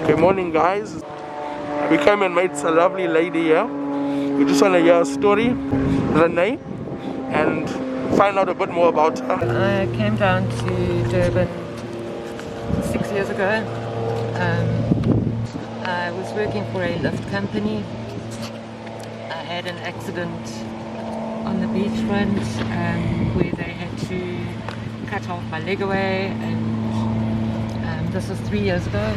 Good morning, guys. We came and met a lovely lady here. We just want to hear a story, Renee, and find out a bit more about her. I came down to Durban 6 years ago. I was working for a lift company. I had an accident on the beachfront where they had to cut off my leg away, and this was 3 years ago.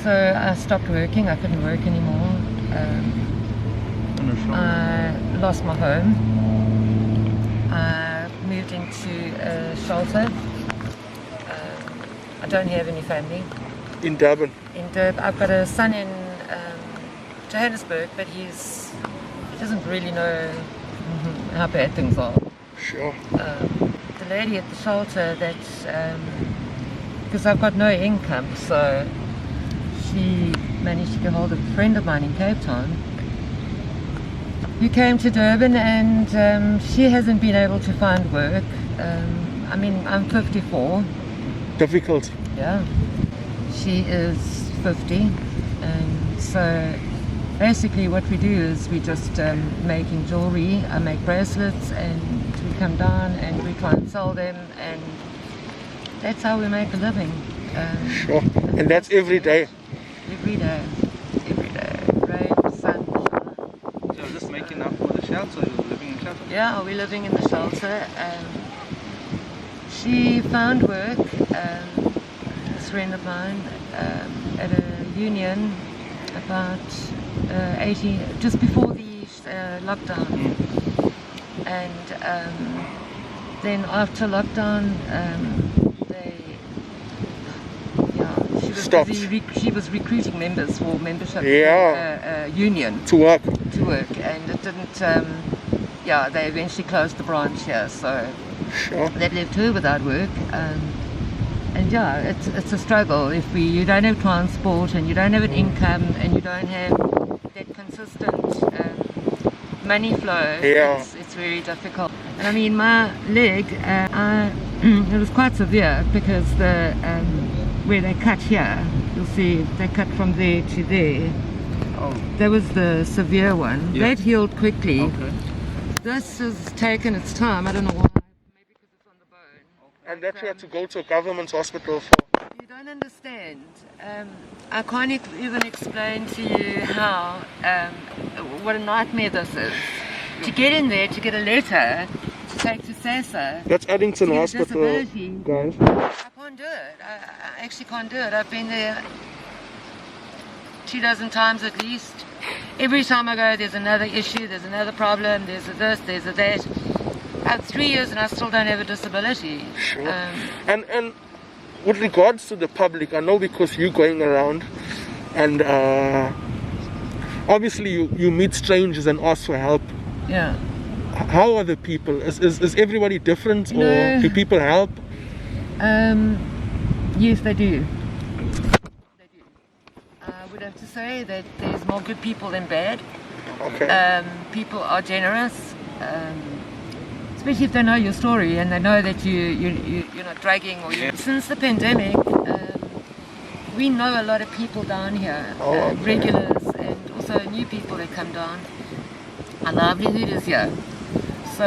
So I stopped working. I couldn't work anymore. I lost my home. I moved into a shelter. I don't have any family. In Durban? In Durban. I've got a son in Johannesburg, but he doesn't really know how bad things are. Sure. The lady at the shelter, because I've got no income, so she managed to get hold of a friend of mine in Cape Town who came to Durban, and she hasn't been able to find work. I mean, I'm 54. Difficult. Yeah. She is 50, and so basically what we do is we just making jewelry. I make bracelets, and we come down and we try and sell them, and that's how we make a living. Sure. And that's every day? Every day. Rain, sun, shine. So just making up for the shelter, you're living in shelter? Yeah, we're living in the shelter. She found work, this friend of mine, at a union about just before the lockdown. And then after lockdown, she was recruiting members for membership union to work, and it didn't. They eventually closed the branch here, so that left her without work. And it's a struggle if you don't have transport and you don't have an income and you don't have that consistent money flow. It's very difficult. And I mean, my leg, it was quite severe because where they cut here, you'll see they cut from there to there. That was the severe one. That healed quickly. Okay. This has taken its time. I don't know why. Maybe because it's on the bone. And that you had to go to a government hospital for? You don't understand. I can't even explain to you how, what a nightmare this is. To get in there, to get a letter, to take to SASA. That's Addington Hospital, guys. I can't do it. I actually can't do it. I've been there 24 times at least. Every time I go, there's another issue, there's another problem, there's a this, there's a that. I have 3 years and I still don't have a disability. Sure. And with regards to the public, I know because you're going around and obviously you meet strangers and ask for help. Yeah. How are the people? Is everybody different, or do people help? Yes, they do. I would have to say that there's more good people than bad. Okay. People are generous, especially if they know your story and they know that you're not dragging or Since the pandemic, we know a lot of people down here, regulars and also new people that come down. Our livelihood is here. So,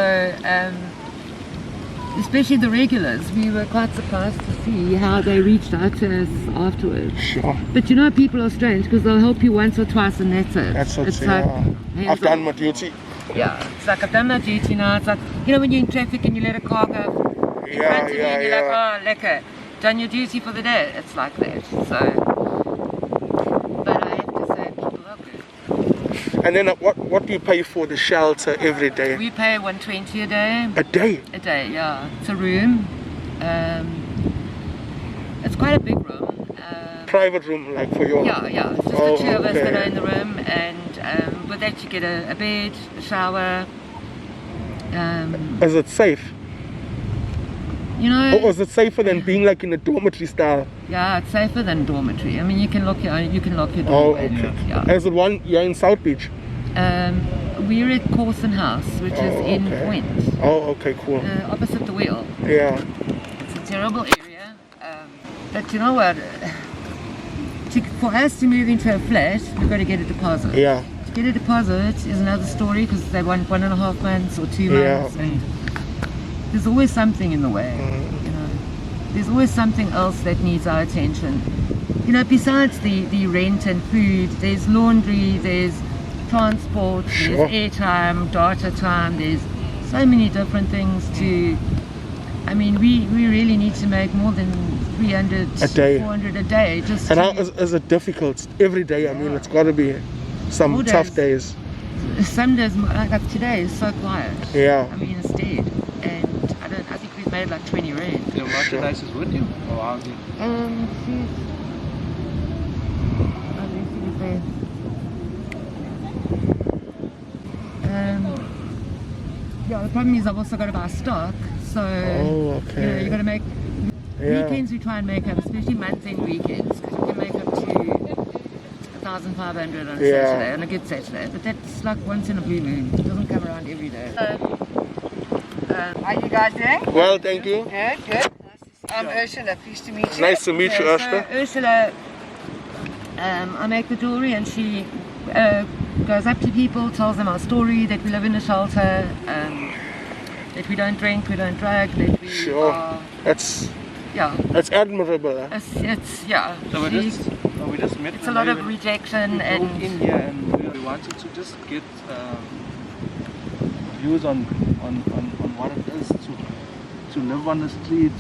especially the regulars, we were quite surprised to see how they reached out to us afterwards. Sure. But you know, people are strange because they'll help you once or twice and that's it. That's what it's like, I've done my duty. Yeah, it's like I've done my duty now. It's like, you know, when you're in traffic and you let a car go in front of you and you're like, oh, lekker, done your duty for the day. It's like that. So, but I have to say, people are good. And then what do you pay for the shelter every day? We pay $120 a day. A day? A day, yeah. It's a room. It's quite a big room. Private room, like for your... Yeah. It's just the two of us that are in the room, and with that you get a bed, a shower. Is it safe? You know... Or is it safer than being like in a dormitory style? Yeah, it's safer than dormitory. I mean, you can lock your door. Oh, okay. Yeah. Is it one, you're in South Beach? We're at Corson House, which is in Point. Oh, okay, cool. Opposite the wheel. Yeah. It's a terrible area. But you know what? For us to move into a flat, we've got to get a deposit. Yeah. To get a deposit is another story because they want 1.5 months or 2 months, and there's always something in the way. You know, there's always something else that needs our attention. You know, besides the rent and food, there's laundry, there's transport, there's airtime, data time, there's so many different things to. I mean, we really need to make more than 300, a day. 400 a day. Just and how is it difficult every day? I mean, it's got to be some tough days. Some days, like today, is so quiet. Yeah. I mean, it's dead, and I think we've made like 20 rand. Your merchandise is with you, or how do you? Yeah, the problem is I've also got to buy stock, so you know, you've got to make weekends. We try and make up, especially month-end weekends, because we can make up to 1,500 on a Saturday, on a good Saturday. But that's like once in a blue moon. It doesn't come around every day. How are you guys doing? Well, thank you. Good. I'm Ursula. Pleased to meet you. Nice to meet you, Ursula. So Ursula, I make the jewelry, and she goes up to people, tells them our story, that we live in a shelter, that we don't drink, we don't drug, that we are, that's admirable. Huh? It's yeah. So we just met. It's a lot of rejection, and in here, and we wanted to just get views on what it is to live on the street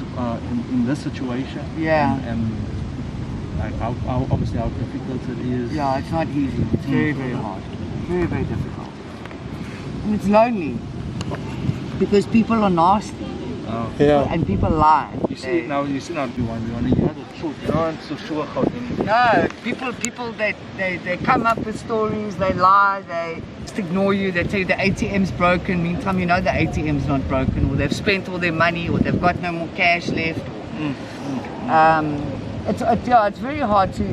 in this situation. Yeah. And like how obviously how difficult it is. Yeah, it's not easy. It's very hard. Very difficult. And it's lonely because people are nasty. And people lie. You see now we want to hear the truth. You don't want to sugarcoat anything. No, people they come up with stories, they lie, they just ignore you, they tell you the ATM's broken, meantime you know the ATM's not broken, or they've spent all their money, or they've got no more cash left. It's very hard to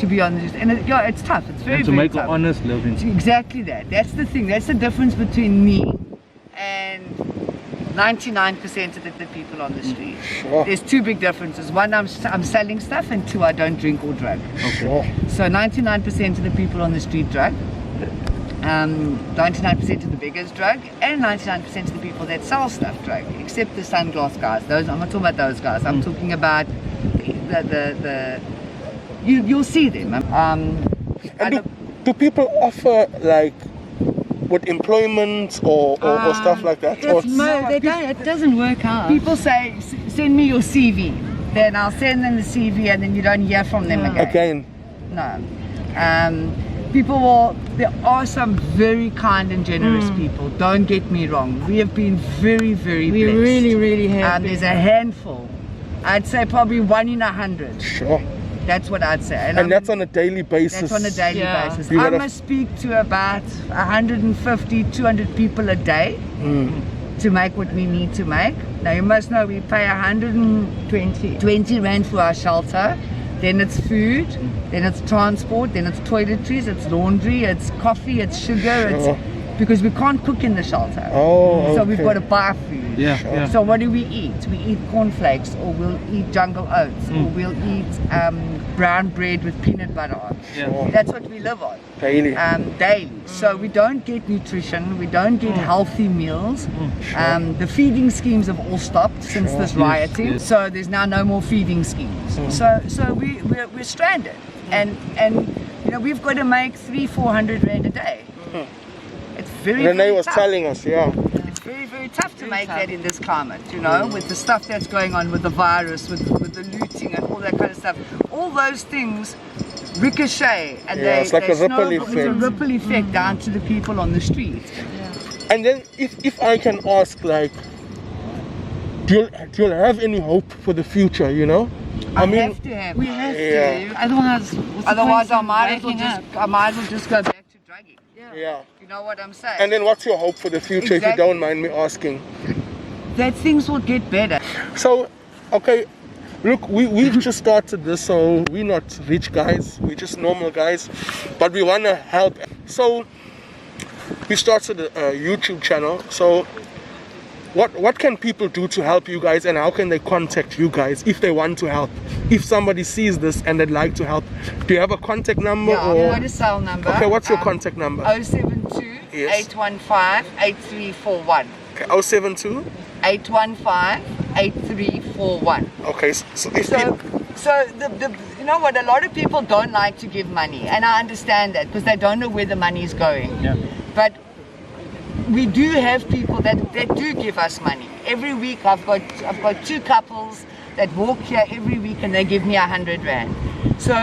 be honest, and it's tough. It's very to make tough. an honest living. Exactly that. That's the thing. That's the difference between me and 99% of the people on the street. There's two big differences. One, I'm selling stuff, and two, I don't drink or drug. So 99% of the people on the street drug. 99% of the beggars drug, and 99% of the people that sell stuff drug, except the sunglass guys. Those I'm not talking about those guys. I'm talking about you'll see them. And do people offer like with employment or stuff like that? It doesn't work out. People say, send me your CV. Then I'll send them the CV, and then you don't hear from them again. No. There are some very kind and generous people, don't get me wrong. We have been very blessed. We really have. There's a handful. I'd say probably 1 in 100. Sure. That's what I'd say. And that's on a daily basis. That's on a daily basis. I must speak to about 150, 200 people a day to make what we need to make. Now you must know we pay 120 rand for our shelter. Then it's food, then it's transport, then it's toiletries, it's laundry, it's coffee, it's sugar, it's because we can't cook in the shelter. So we've got to buy food. So what do we eat? We eat cornflakes, or we'll eat jungle oats, or we'll eat brown bread with peanut butter on. That's what we live on. Daily. So we don't get nutrition, we don't get healthy meals. The feeding schemes have all stopped since this rioting. So there's now no more feeding schemes. So we're stranded. And you know, we've got to make 300-400 rand a day. It's very Renee was tough. telling us, It's very tough to make that in this climate, you know, with the stuff that's going on with the virus, with the looting and all that kind of stuff. All those things ricochet, and it's like a ripple effect. It's a ripple effect down to the people on the street. And then if I can ask, like, do you have any hope for the future, you know? I mean, we have to. Otherwise I might as well just go back to drugging. You know what I'm saying? And then what's your hope for the future, if you don't mind me asking? That things will get better. So, okay, look, we've just started this, so we're not rich guys, we're just normal guys, but we want to help. So, we started a YouTube channel, so what can people do to help you guys, and how can they contact you guys if they want to help? If somebody sees this and they'd like to help, do you have a contact number? Yeah, or? I've got a cell number. Okay, what's your contact number? 072 Yes. 815 8341. Okay, 072. 815 8341. Okay, so if So, people, you know what? A lot of people don't like to give money, and I understand that because they don't know where the money is going. Yeah. But we do have people that do give us money. Every week, I've got 2 couples that walk here every week, and they give me 100 rand. So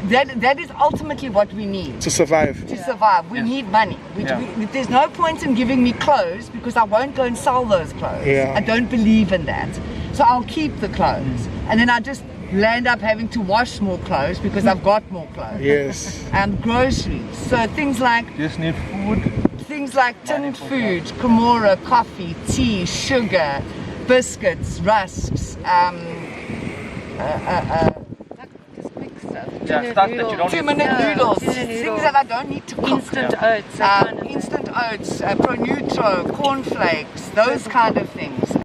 that is ultimately what we need. to survive. To survive, we need money. There's no point in giving me clothes because I won't go and sell those clothes. Yeah. I don't believe in that. So I'll keep the clothes. And then I just land up having to wash more clothes because I've got more clothes. Yes. Groceries. So things like Just need food. tinned food, Kimura, coffee, tea, sugar, biscuits, rusks, just quick stuff. Yeah, stuff that you don't 2-minute noodles, things that I don't need to cook. Instant oats. that kind of thing. Instant oats, Pronutro, cornflakes, those kind of things.